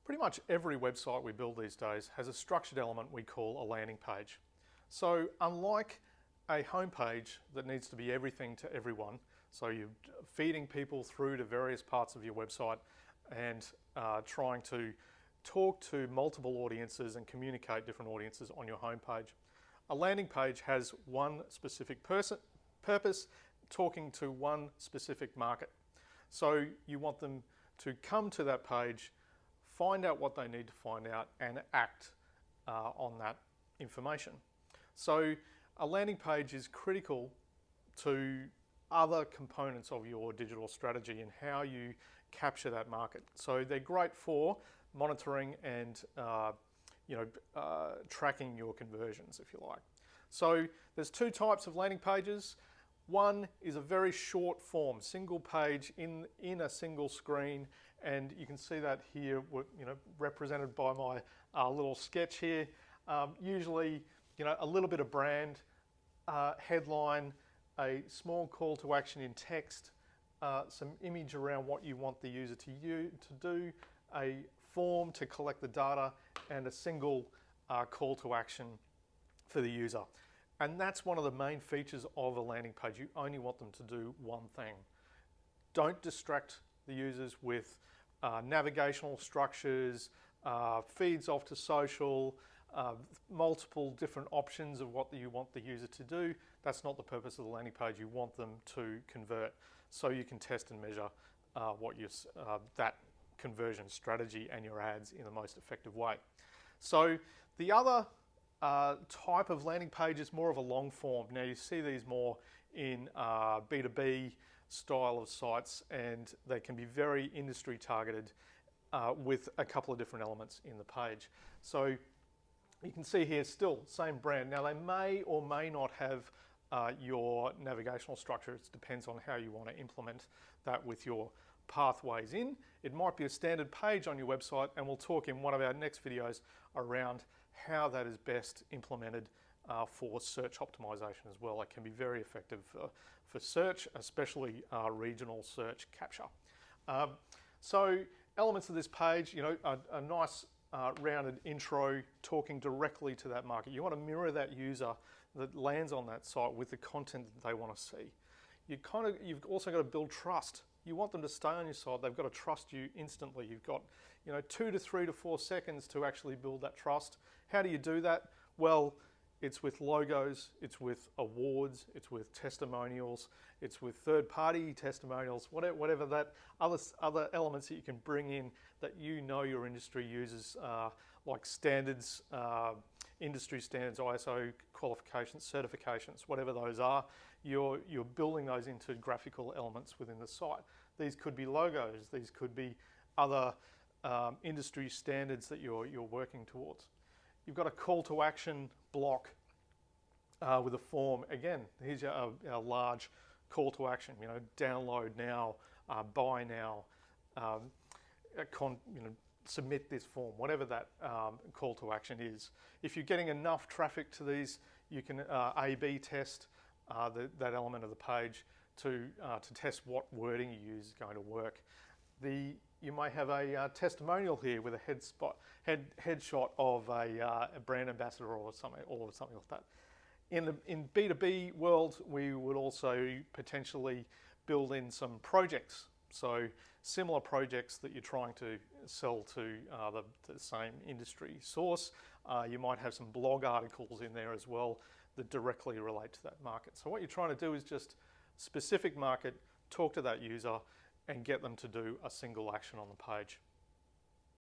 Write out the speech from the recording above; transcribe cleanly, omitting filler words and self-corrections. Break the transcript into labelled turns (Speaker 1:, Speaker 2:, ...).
Speaker 1: Pretty much every website we build these days has a structured element we call a landing page. So unlike a homepage that needs to be everything to everyone, so you're feeding people through to various parts of your website and trying to talk to multiple audiences and communicate different audiences on your homepage. A landing page has one specific purpose, talking to one specific market. So you want them to come to that page, find out what they need to find out, and act on that information. So a landing page is critical to other components of your digital strategy and how you capture that market. So they're great for monitoring and tracking your conversions, if you like. So there's two types of landing pages. One is a very short form, single page in a single screen, and you can see that here, represented by my little sketch here. Usually, a little bit of brand, headline, a small call to action in text, some image around what you want the user to do, a form to collect the data, and a single call to action for the user. And that's one of the main features of a landing page. You only want them to do one thing. Don't distract the users with navigational structures, feeds off to social, multiple different options of what you want the user to do. That's not the purpose of the landing page. You want them to convert so you can test and measure that conversion strategy and your ads in the most effective way. So the other type of landing page is more of a long form. Now you see these more in B2B style of sites, and they can be very industry targeted with a couple of different elements in the page. So you can see here still same brand. Now they may or may not have your navigational structure. It depends on how you want to implement that with your pathways in. It might be a standard page on your website, and we'll talk in one of our next videos around how that is best implemented for search optimization as well. It can be very effective for search, especially regional search capture. So elements of this page, a nice rounded intro talking directly to that market. You want to mirror that user that lands on that site with the content that they want to see. You've also got to build trust. You want them to stay on your site. They've got to trust you instantly. You've got 2 to 3 to 4 seconds to actually build that trust. How do you do that? Well, it's with logos, it's with awards, it's with testimonials, it's with third-party testimonials, whatever that other elements that you can bring in that your industry uses, like standards, industry standards, ISO qualifications, certifications, whatever those are. You're building those into graphical elements within the site. These could be logos, these could be other industry standards that you're working towards. You've got a call to action block with a form. Again, here's a large call to action. Download now, buy now, submit this form, whatever that call to action is. If you're getting enough traffic to these, you can A/B test that element of the page to test what wording you use is going to work. You may have a testimonial here with a headshot of a brand ambassador or something like that. In B2B world, we would also potentially build in some projects. So similar projects that you're trying to sell to the same industry source. You might have some blog articles in there as well that directly relate to that market. So what you're trying to do is just specific market, talk to that user, and get them to do a single action on the page.